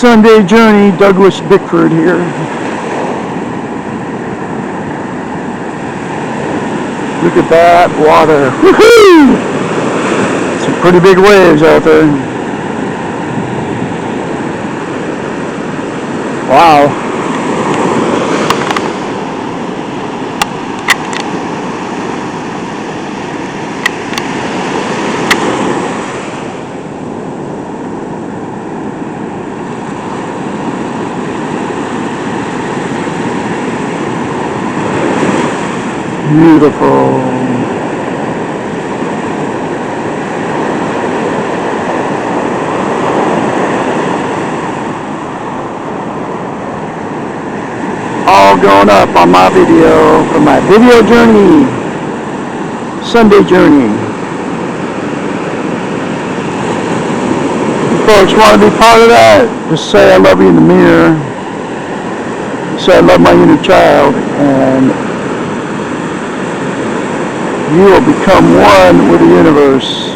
Sunday journey, Douglas Bickford here. Look at that water. Woohoo! Some pretty big waves out there. Wow. Beautiful. All going up on my video for my video journey, Sunday journey. If folks want to be part of that, just say I love you in the mirror. Say I love my inner child, and you will become one with the universe.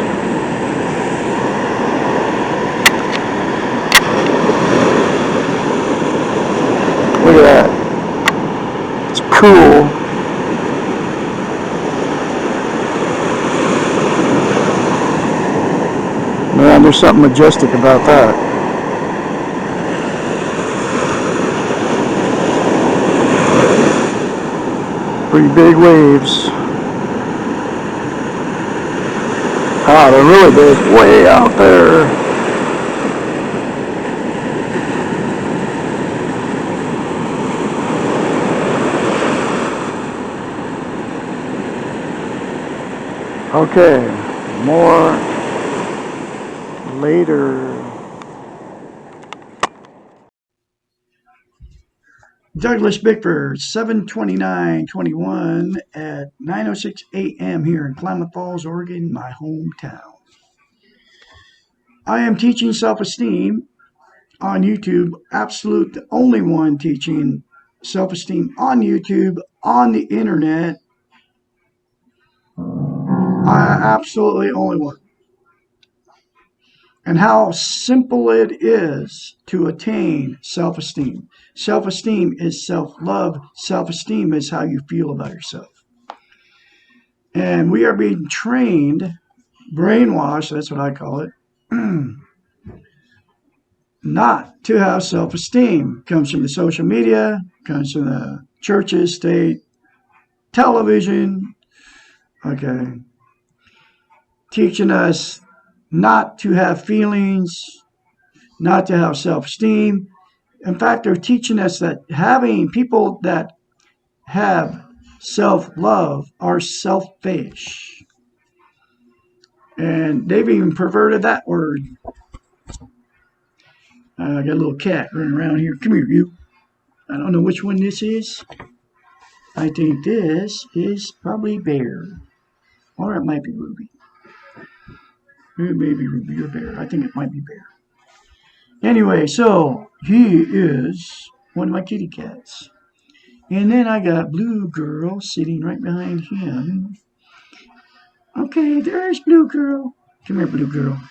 Look at that. It's cool. Man, there's something majestic about that. Pretty big waves. Ah, they're really big, way out there. Okay, more later. Douglas Bickford, 7/29/21 at 9:06 a.m. here in Klamath Falls, Oregon, my hometown. I am teaching self-esteem on YouTube, absolute the only one teaching self-esteem on YouTube, on the internet. Absolutely only one. And how simple it is to attain self-esteem. Self-esteem is self-love. Self-esteem is how you feel about yourself. And we are being trained, brainwashed, that's what I call it, not to have self-esteem. Comes from the social media, comes from the churches, state, television, okay, teaching us not to have feelings, not to have self-esteem. In fact, they're teaching us that having people that have self-love are selfish. And they've even perverted that word. I got a little cat running around here. Come here, you. I don't know which one this is. I think this is probably Bear. Or it might be Ruby. It may be Ruby or Bear. I think it might be Bear. Anyway, so he is one of my kitty cats. And then I got Blue Girl sitting right behind him. Okay, there's Blue Girl. Come here, Blue Girl.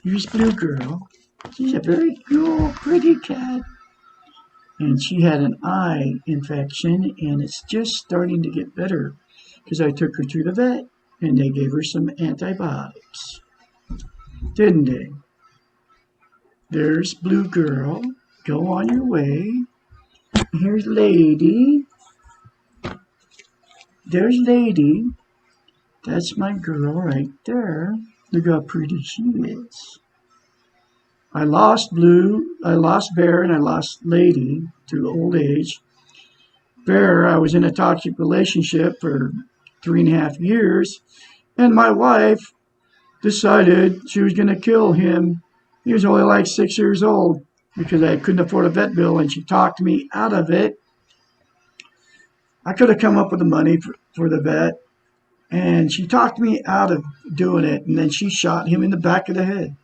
Here's Blue Girl. She's a very cool, pretty cat. And she had an eye infection, and it's just starting to get better because I took her to the vet, and they gave her some antibiotics. Didn't they? There's Blue Girl. Go on your way. Here's Lady. There's Lady. That's my girl right there. Look how pretty she is. I lost Bear, and I lost Lady to old age. Bear, I was in a toxic relationship for 3.5 years, and my wife decided she was going to kill him. He was only like 6 years old because I couldn't afford a vet bill, and she talked me out of it. I could have come up with the money for the vet, and she talked me out of doing it, and then she shot him in the back of the head.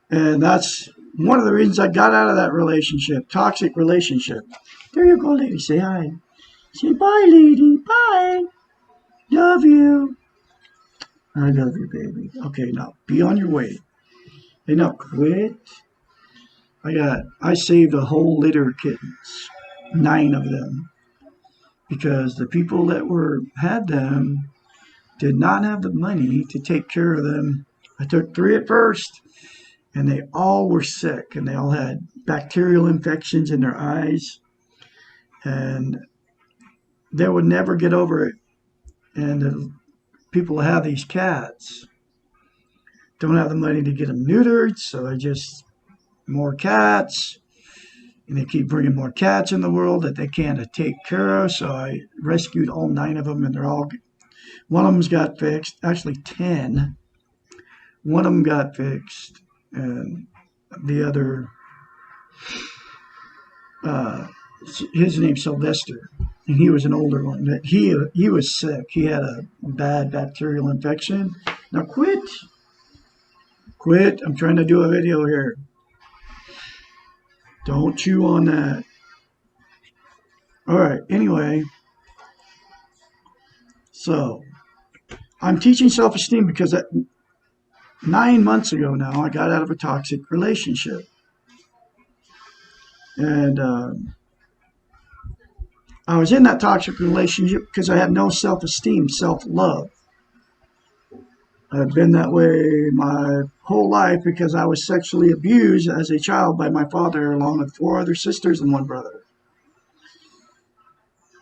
And that's one of the reasons I got out of that relationship, toxic relationship. There you go, lady. Say hi. Say bye, lady. Bye. Love you. I love you, baby. Okay, now be on your way. Hey, now quit. I saved a whole litter of kittens, 9 of them, because the people that had them did not have the money to take care of them. I took 3 at first, and they all were sick, and they all had bacterial infections in their eyes, and they would never get over it. And the people who have these cats don't have the money to get them neutered, so they just more cats, and they keep bringing more cats in the world that they can't take care of. So I rescued all 9 of them, and one of them's got fixed. Actually, 10. One of them got fixed, and the other, uh, his name's Sylvester, and he was an older one. But he was sick. He had a bad bacterial infection. Now quit! I'm trying to do a video here. Don't chew on that. All right. Anyway, so I'm teaching self-esteem because 9 months ago now I got out of a toxic relationship, and I was in that toxic relationship because I had no self-esteem, self-love. I've been that way my whole life because I was sexually abused as a child by my father, along with 4 other sisters and 1 brother.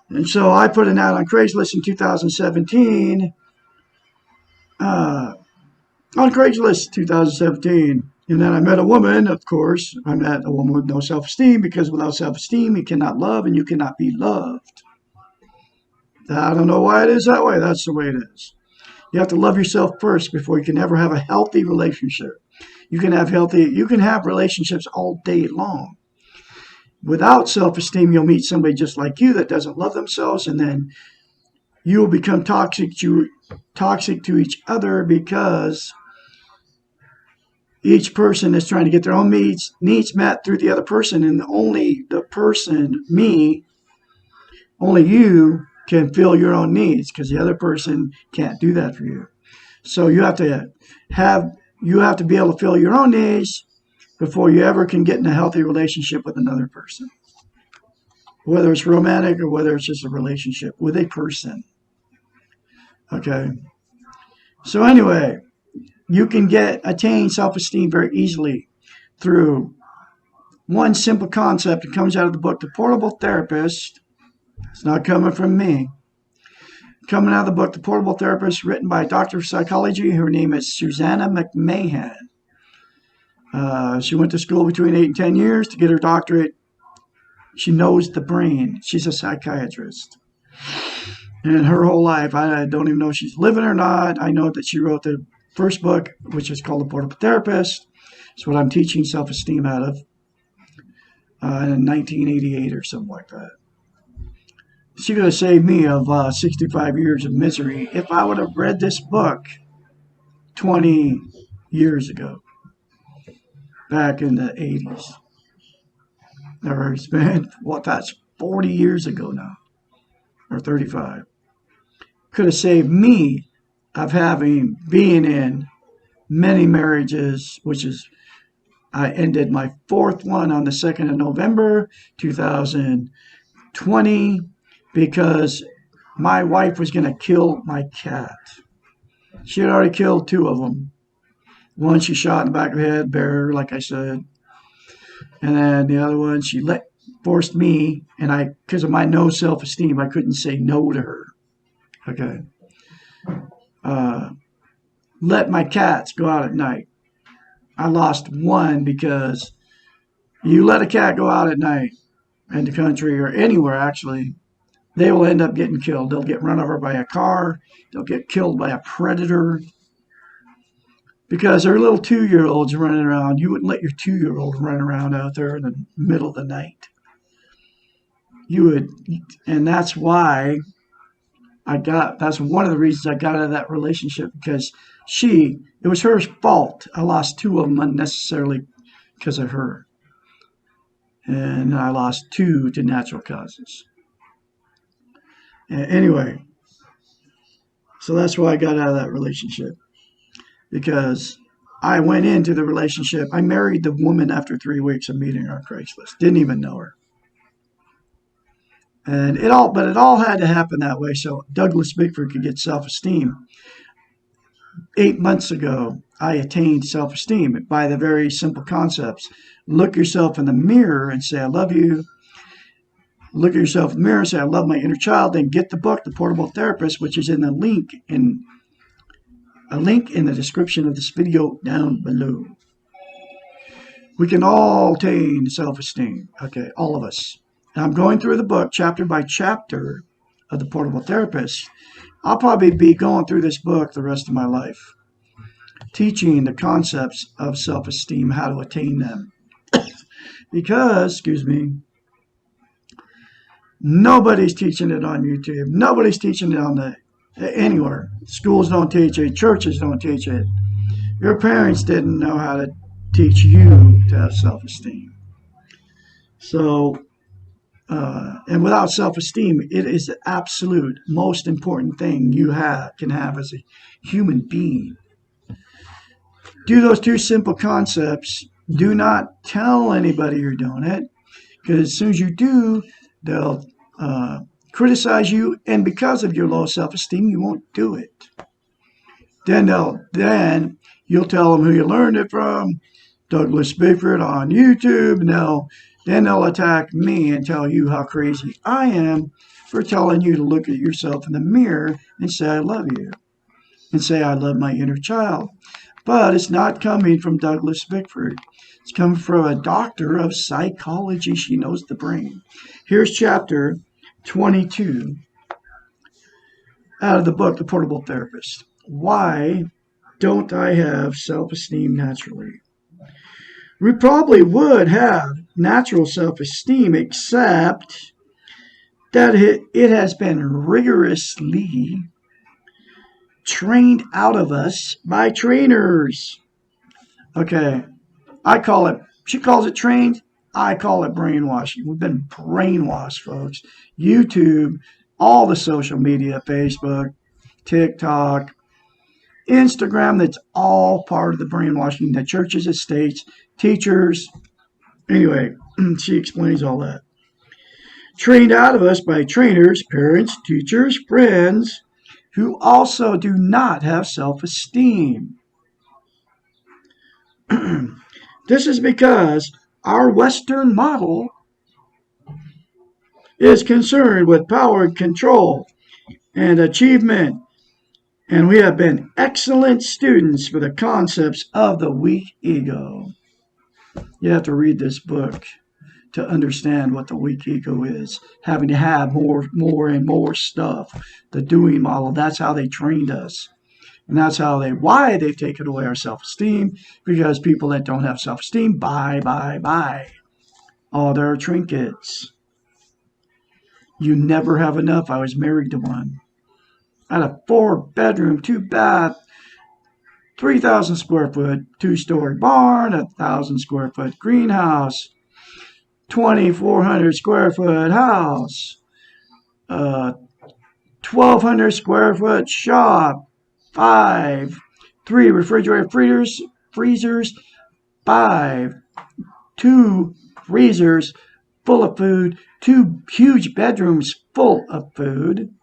And so I put an ad on Craigslist in 2017. On Craigslist 2017. And then I met a woman, of course. I met a woman with no self-esteem, because without self-esteem, you cannot love and you cannot be loved. I don't know why it is that way. That's the way it is. You have to love yourself first before you can ever have a healthy relationship. You can have relationships all day long. Without self-esteem, you'll meet somebody just like you that doesn't love themselves, and then you will become toxic to each other, because each person is trying to get their own needs met through the other person, and only the person, only you can fill your own needs, because the other person can't do that for you. So you have to be able to fill your own needs before you ever can get in a healthy relationship with another person, whether it's romantic or whether it's just a relationship with a person. Okay. So anyway, you can attain self-esteem very easily through one simple concept that comes out of the book, The Portable Therapist. It's not coming from me. Coming out of the book, The Portable Therapist, written by a doctor of psychology. Her name is Susanna McMahon. She went to school between 8 and 10 years to get her doctorate. She knows the brain. She's a psychiatrist. And her whole life, I don't even know if she's living or not. I know that she wrote the first book, which is called The Portable Therapist. It's what I'm teaching self-esteem out of, in 1988 or something like that. She could have saved me of 65 years of misery if I would have read this book 20 years ago, back in the 80s. It's been, that's 40 years ago now, or 35. Could have saved me of being in many marriages, I ended my 4th one on the 2nd of November, 2020, because my wife was going to kill my cat. She had already killed 2 of them. One she shot in the back of the head, bear, like I said. And then the other one she forced me, and because of my no self-esteem, I couldn't say no to her. Okay. Let my cats go out at night. I lost 1 because you let a cat go out at night in the country or anywhere, actually, they will end up getting killed. They'll get run over by a car. They'll get killed by a predator, because they're little 2-year-olds running around. You wouldn't let your 2-year-old run around out there in the middle of the night. You would, and that's why that's one of the reasons I got out of that relationship, because it was her fault. I lost 2 of them unnecessarily because of her. And I lost 2 to natural causes. Anyway, so that's why I got out of that relationship, because I went into the relationship. I married the woman after 3 weeks of meeting her on Craigslist. Didn't even know her. And but it all had to happen that way so Douglas Bickford could get self-esteem. 8 months ago, I attained self-esteem by the very simple concepts. Look yourself in the mirror and say, I love you. Look at yourself in the mirror and say, I love my inner child. Then get the book, The Portable Therapist, which is in the link in the description of this video down below. We can all attain self-esteem. Okay, all of us. And I'm going through the book chapter by chapter of The Portable Therapist. I'll probably be going through this book the rest of my life, teaching the concepts of self-esteem, how to attain them. Because, nobody's teaching it on YouTube. Nobody's teaching it anywhere. Schools don't teach it. Churches don't teach it. Your parents didn't know how to teach you to have self-esteem. So, and without self-esteem, it is the absolute most important thing you can have as a human being. Do those two simple concepts. Do not tell anybody you're doing it, because as soon as you do, they'll criticize you, and because of your low self-esteem, you won't do it. Then you'll tell them who you learned it from, Douglas Bickford on YouTube, and then they'll attack me and tell you how crazy I am for telling you to look at yourself in the mirror and say, I love you, and say, I love my inner child. But it's not coming from Douglas Bickford. It's coming from a doctor of psychology. She knows the brain. Here's chapter 22 out of the book, The Portable Therapist. Why don't I have self-esteem naturally? We probably would have natural self-esteem, except that it has been rigorously trained out of us by trainers. Okay, she calls it trained, I call it brainwashing. We've been brainwashed, folks. YouTube, all the social media, Facebook, TikTok, Instagram, that's all part of the brainwashing. The churches, the states, teachers. Anyway, she explains all that. Trained out of us by trainers, parents, teachers, friends, who also do not have self-esteem. This is because our Western model is concerned with power and control and achievement, and we have been excellent students for the concepts of the weak ego. You have to read this book to understand what the weak ego is. Having to have more and more stuff. The doing model, that's how they trained us. And that's why they've taken away our self-esteem, because people that don't have self-esteem buy all their trinkets. You never have enough. I was married to one. I had a 4-bedroom, 2-bath, 3,000 square foot, 2-story barn, 1,000 square foot greenhouse, 2,400 square foot house, 1,200 square foot shop, 3 refrigerator freezers, 2 freezers full of food, 2 huge bedrooms full of food.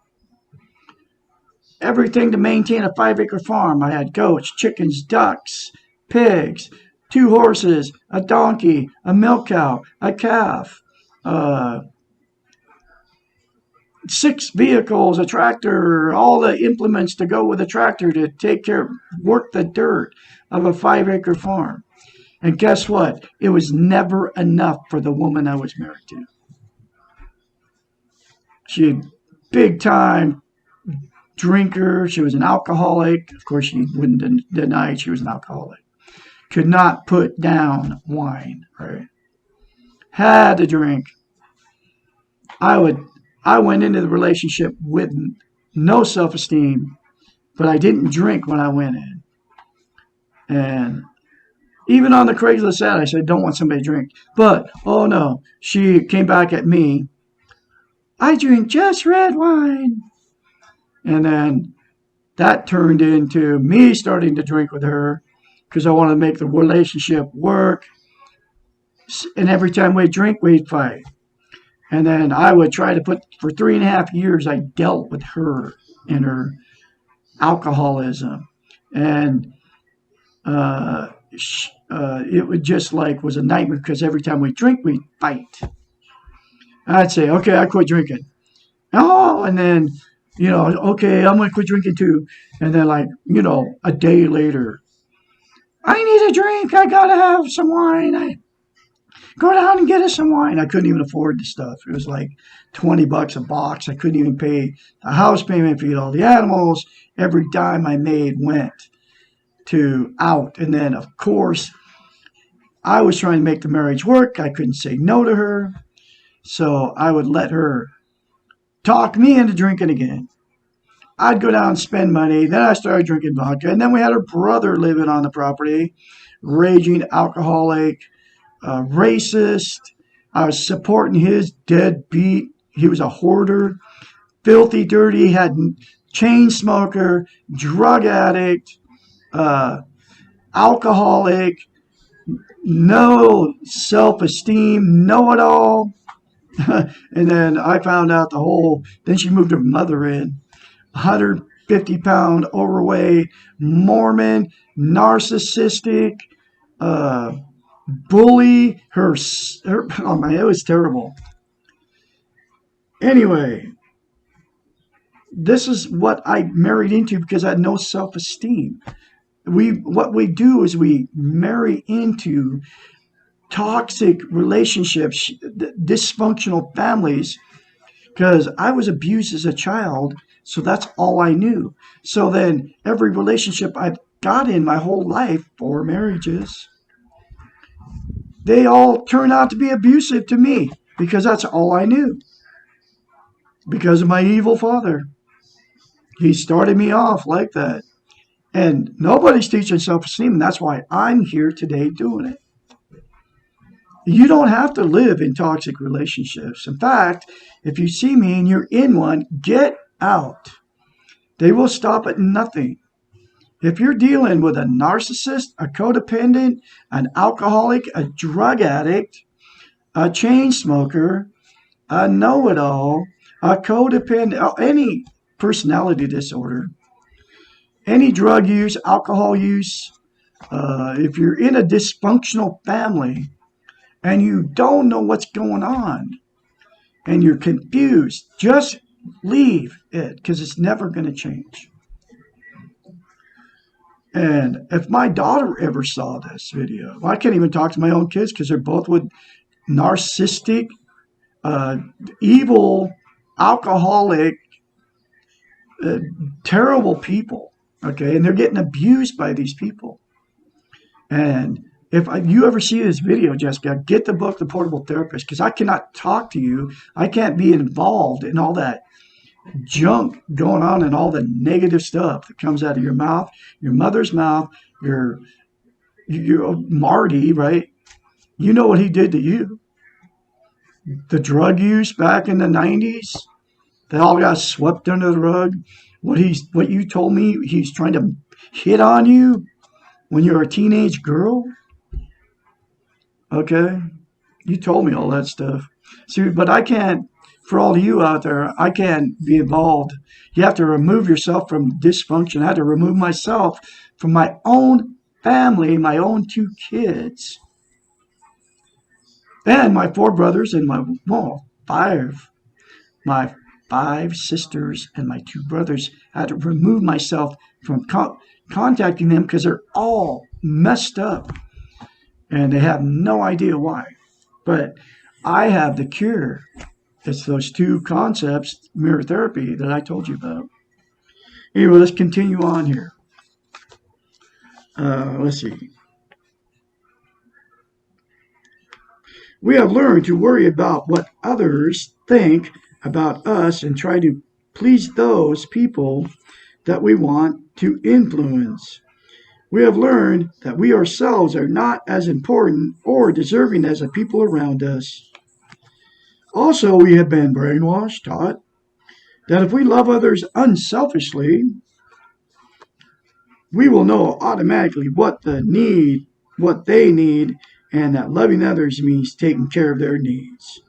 Everything to maintain a 5-acre farm. I had goats, chickens, ducks, pigs, 2 horses, a donkey, a milk cow, a calf, 6 vehicles, a tractor, all the implements to go with a tractor to work the dirt of a 5-acre farm. And guess what? It was never enough for the woman I was married to. She had big time drinker. She was an alcoholic. Of course, she wouldn't deny she was an alcoholic. Could not put down wine, right? Had to drink. I went into the relationship with no self-esteem, but I didn't drink when I went in. And even on the Craigslist ad, I said, don't want somebody to drink. But, oh no, she came back at me. I drink just red wine. And then that turned into me starting to drink with her. because I wanted to make the relationship work. And every time we drink, we'd fight. And then I would try to for 3.5 years, I dealt with her and her alcoholism. And it would just was a nightmare because every time we drink, we fight. I'd say, okay, I quit drinking. Oh, and then, okay, I'm going to quit drinking too. And then, a day later, I need a drink. I got to have some wine. I go down and get us some wine. I couldn't even afford the stuff. It was like $20 a box. I couldn't even pay the house payment, feed all the animals. Every dime I made went to out. And then, of course, I was trying to make the marriage work. I couldn't say no to her. So I would let her talk me into drinking again. I'd go down and spend money. Then I started drinking vodka. And then we had her brother living on the property, raging alcoholic, racist. I was supporting his deadbeat. He was a hoarder, filthy, dirty, had chain smoker, drug addict, alcoholic, no self-esteem, know-it-all. And then I found out then she moved her mother in, 150-pound overweight, Mormon, narcissistic, bully, oh man, it was terrible. Anyway, this is what I married into because I had no self-esteem. What we do is we marry into toxic relationships, dysfunctional families, because I was abused as a child, so that's all I knew. So then every relationship I've got in my whole life, 4 marriages, they all turn out to be abusive to me because that's all I knew. Because of my evil father. He started me off like that. And nobody's teaching self-esteem, and that's why I'm here today doing it. You don't have to live in toxic relationships. In fact, if you see me and you're in one, get out. They will stop at nothing. If you're dealing with a narcissist, a codependent, an alcoholic, a drug addict, a chain smoker, a know-it-all, a codependent, any personality disorder, any drug use, alcohol use, if you're in a dysfunctional family and you don't know what's going on and you're confused, just leave it because it's never going to change. And if my daughter ever saw this video, I can't even talk to my own kids because they're both with narcissistic, evil, alcoholic, terrible people. Okay, and they're getting abused by these people. And if you ever see this video, Jessica, get the book, The Portable Therapist, because I cannot talk to you. I can't be involved in all that junk going on and all the negative stuff that comes out of your mouth, your mother's mouth, your Marty, right? You know what he did to you. The drug use back in the 90s, they all got swept under the rug. What you told me he's trying to hit on you when you're a teenage girl. Okay? You told me all that stuff. See, but I can't, for all of you out there, I can't be involved. You have to remove yourself from dysfunction. I had to remove myself from my own family, my own 2 kids, and my 4 brothers and my 5 sisters and my 2 brothers. I had to remove myself from contacting them because they're all messed up and they have no idea why. But I have the cure. It's those 2 concepts, mirror therapy, that I told you about. Anyway, let's continue on here. Let's see. We have learned to worry about what others think about us and try to please those people that we want to influence. We have learned that we ourselves are not as important or deserving as the people around us. Also, we have been brainwashed, taught that if we love others unselfishly, we will know automatically what they need, and that loving others means taking care of their needs.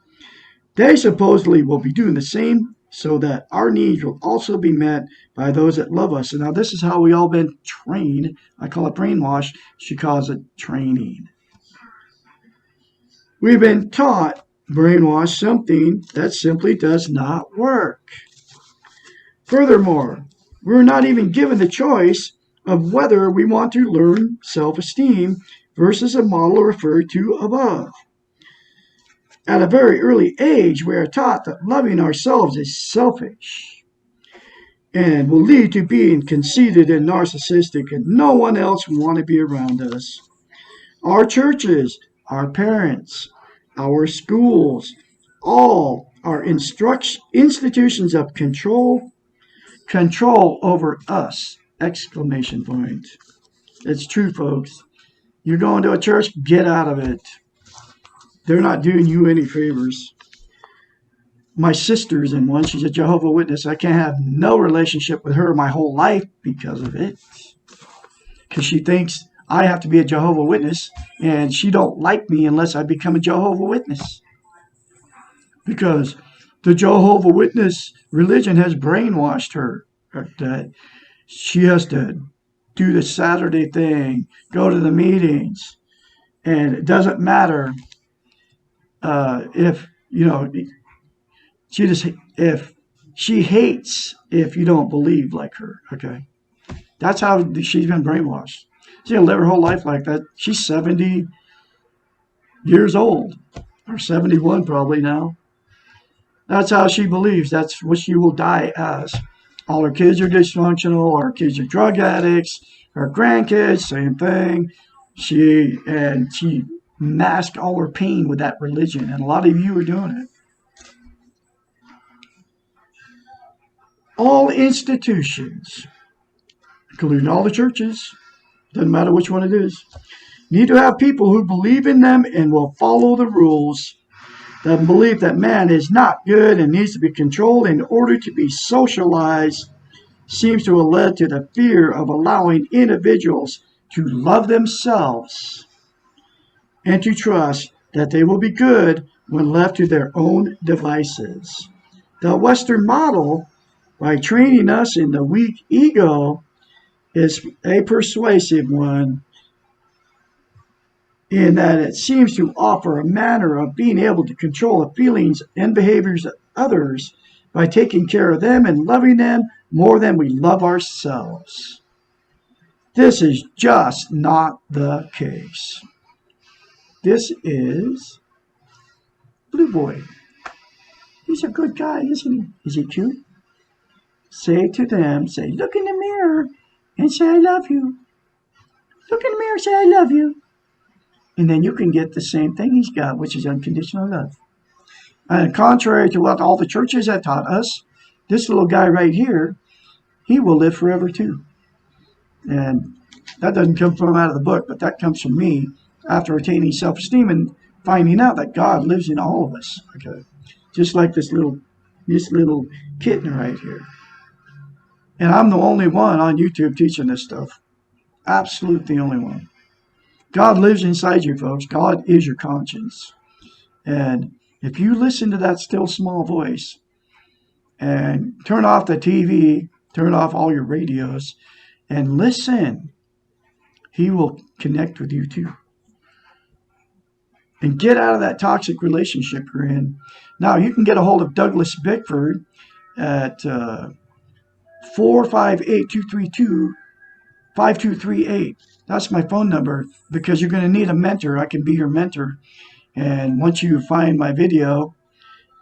They supposedly will be doing the same so that our needs will also be met by those that love us. And now this is how we all been trained. I call it brainwash. She calls it training. We've been taught, brainwash, something that simply does not work. Furthermore, we're not even given the choice of whether we want to learn self-esteem versus a model referred to above. At a very early age, we are taught that loving ourselves is selfish and will lead to being conceited and narcissistic, and no one else will want to be around us. Our churches, our parents, our schools, all are institutions of control over us! Exclamation point. It's true, folks. You're going to a church, get out of it. They're not doing you any favors. My sister's in one. She's a Jehovah's Witness. I can't have no relationship with her my whole life because of it. Because she thinks I have to be a Jehovah's Witness, and she don't like me unless I become a Jehovah's Witness. Because the Jehovah's Witness religion has brainwashed her. That she has to do the Saturday thing, go to the meetings, and it doesn't matter if if she hates if you don't believe like her. Okay, that's how she's been brainwashed. She's gonna live her whole life like that. She's 70 years old, or 71 probably now. That's how she believes. That's what she will die as. All her kids are dysfunctional. Her kids are drug addicts. Her grandkids, same thing. She masked all her pain with that religion, and a lot of you are doing it. All institutions, including all the churches, doesn't matter which one it is, need to have people who believe in them and will follow the rules. The belief that man is not good and needs to be controlled in order to be socialized seems to have led to the fear of allowing individuals to love themselves and to trust that they will be good when left to their own devices. The Western model, by training us in the weak ego, is a persuasive one in that it seems to offer a manner of being able to control the feelings and behaviors of others by taking care of them and loving them more than we love ourselves. This is just not the case. This is Blue Boy. He's a good guy, isn't he? Is he cute? Say to them, say, look in the mirror and say, I love you. Look in the mirror and say, I love you. And then you can get the same thing he's got, which is unconditional love. And contrary to what all the churches have taught us, this little guy right here, he will live forever too. And that doesn't come from out of the book, but that comes from me after attaining self-esteem and finding out that God lives in all of us. Okay, just like this little kitten right here. And I'm the only one on YouTube teaching this stuff. Absolutely the only one. God lives inside you, folks. God is your conscience. And if you listen to that still small voice and turn off the TV, turn off all your radios, and listen, he will connect with you too. And get out of that toxic relationship you're in. Now, you can get a hold of Douglas Bickford at 458-232-5238. That's my phone number, because you're going to need a mentor. I can be your mentor. And once you find my video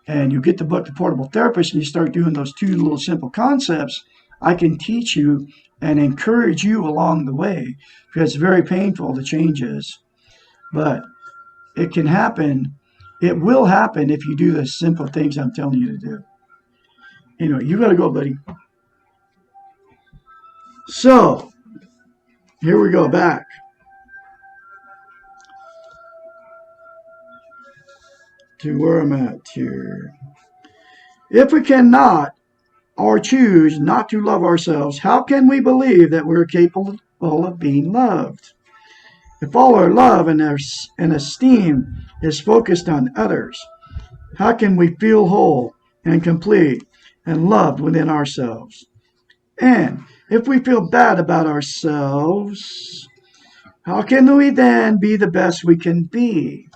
and you get the book, The Portable Therapist, and you start doing those two little simple concepts, I can teach you and encourage you along the way, because it's very painful, the changes. But it can happen. It will happen if you do the simple things I'm telling you to do. Anyway, you got to go, buddy. So, here we go back. To where I'm at here. If we cannot or choose not to love ourselves, how can we believe that we're capable capable of being loved. If all our love and esteem is focused on others, how can we feel whole and complete and loved within ourselves? And if we feel bad about ourselves, how can we then be the best we can be?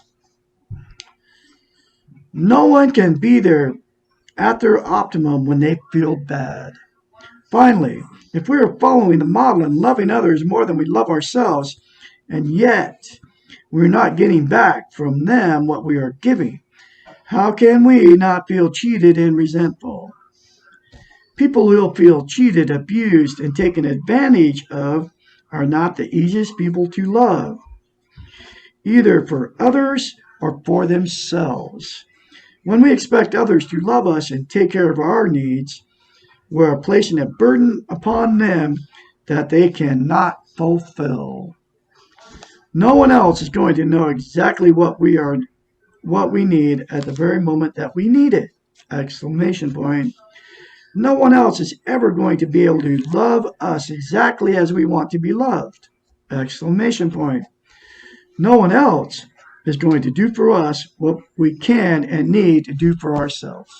No one can be there at their optimum when they feel bad. Finally, if we are following the model and loving others more than we love ourselves, and yet we're not getting back from them what we are giving, how can we not feel cheated and resentful? People who feel cheated, abused, and taken advantage of are not the easiest people to love, either for others or for themselves. When we expect others to love us and take care of our needs, we're placing a burden upon them that they cannot fulfill. No one else is going to know exactly what we need at the very moment that we need it! Exclamation point. No one else is ever going to be able to love us exactly as we want to be loved! Exclamation point. No one else is going to do for us what we can and need to do for ourselves.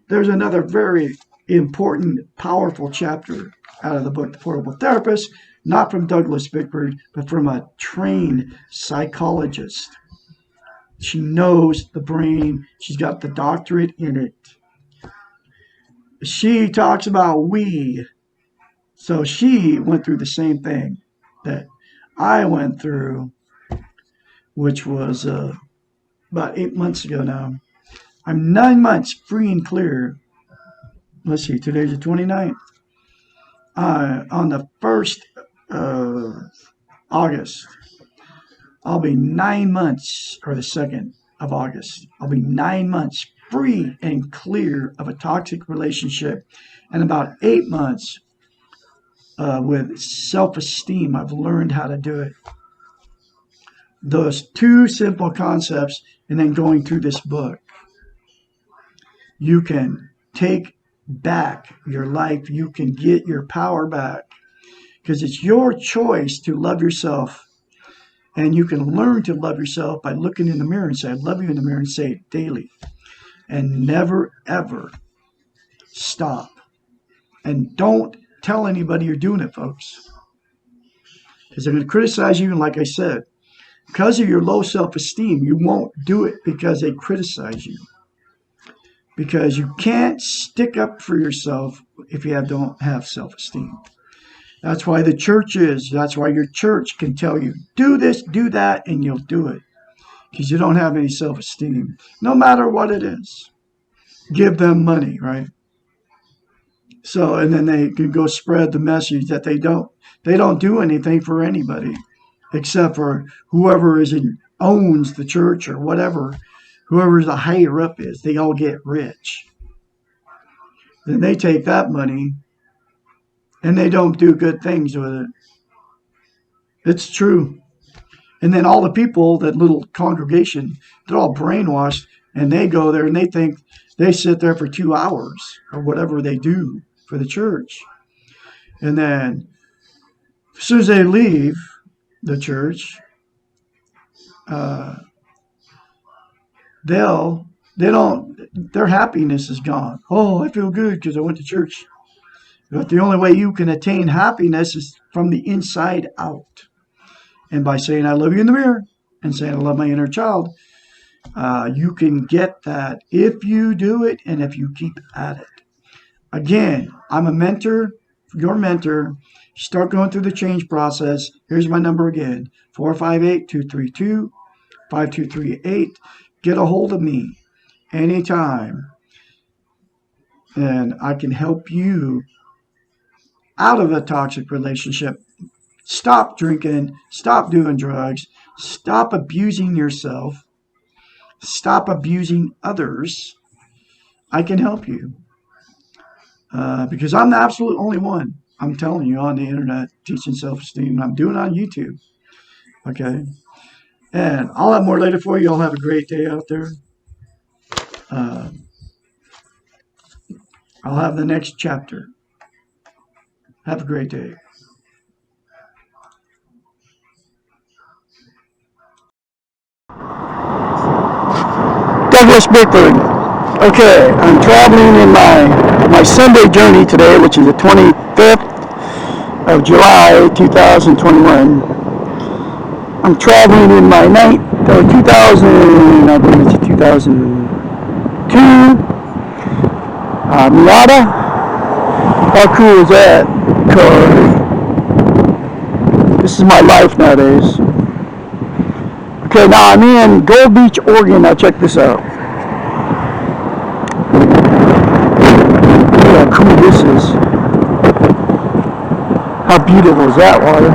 There's another very important, powerful chapter out of the book, The Portable Therapist, not from Douglas Bickford, but from a trained psychologist. She knows the brain. She's got the doctorate in it. She talks about we. So she went through the same thing that I went through, which was about 8 months ago now. I'm 9 months free and clear. Let's see, today's the 29th. On the 1st of August, I'll be 9 months, or the 2nd of August, I'll be 9 months free and clear of a toxic relationship, and about 8 months with self-esteem. I've learned how to do it. Those two simple concepts, and then going through this book, you can take back your life. You can get your power back, because it's your choice to love yourself. And you can learn to love yourself by looking in the mirror and say, I love you in the mirror, and say it daily. And never, ever stop. And don't tell anybody you're doing it, folks, because they're going to criticize you. And like I said, because of your low self-esteem, you won't do it because they criticize you. Because you can't stick up for yourself if you don't have self-esteem. That's why the church is. That's why your church can tell you, do this, do that, and you'll do it. Because you don't have any self-esteem, no matter what it is. Give them money, right? So, and then they can go spread the message that they don't do anything for anybody, except for whoever owns the church or whatever, whoever the higher up is. They all get rich. Then they take that money and they don't do good things with it. It's true. And then all the people, that little congregation, they're all brainwashed, and they go there and they think they sit there for 2 hours or whatever they do for the church. And then as soon as they leave the church, their happiness is gone. Oh, I feel good because I went to church. But the only way you can attain happiness is from the inside out. And by saying I love you in the mirror and saying I love my inner child, you can get that if you do it and if you keep at it. Again, I'm a mentor, your mentor. Start going through the change process. Here's my number again, 458-232-5238. Get a hold of me anytime, and I can help you out of a toxic relationship. Stop drinking, stop doing drugs, stop abusing yourself, stop abusing others. I can help you. Because I'm the absolute only one, I'm telling you, on the internet teaching self-esteem, and I'm doing it on YouTube. Okay? And I'll have more later for you. I'll have a great day out there. I'll have the next chapter. Have a great day. Douglas Bickford. Okay, I'm traveling in my Sunday journey today, which is the 25th of July, 2021. I'm traveling in my 2000, I believe it's 2002 Miata. How cool is that car? This is my life nowadays. Okay, now I'm in Gold Beach, Oregon. Now check this out. Look how cool this is. How beautiful is that water?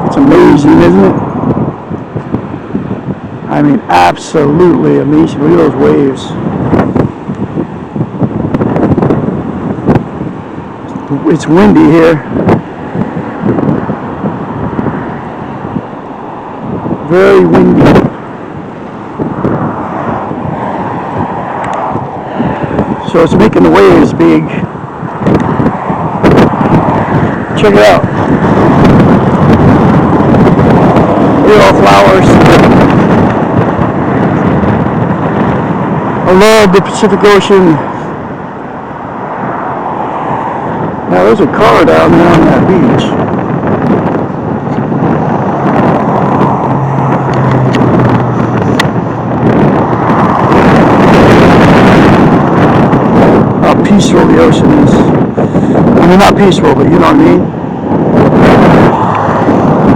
It's amazing, isn't it? I mean, absolutely amazing. Look at those waves. It's windy here. Very windy. So it's making the waves big. Check it out. Look at all flowers. I love the Pacific Ocean. Now there's a car down there on that beach. How peaceful the ocean is. I mean, not peaceful, but you know what I mean?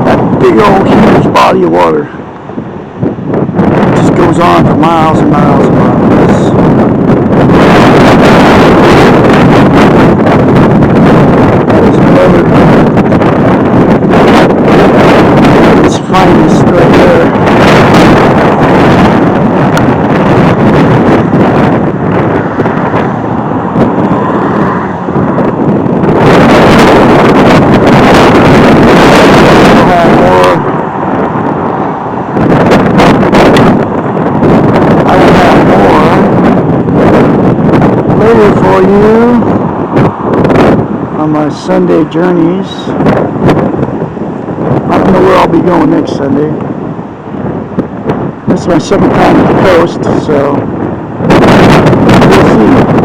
That big old huge body of water. It just goes on for miles and miles and miles. It's finest right there. For you on my Sunday journeys. I don't know where I'll be going next Sunday. This is my second time at the coast, so we'll see.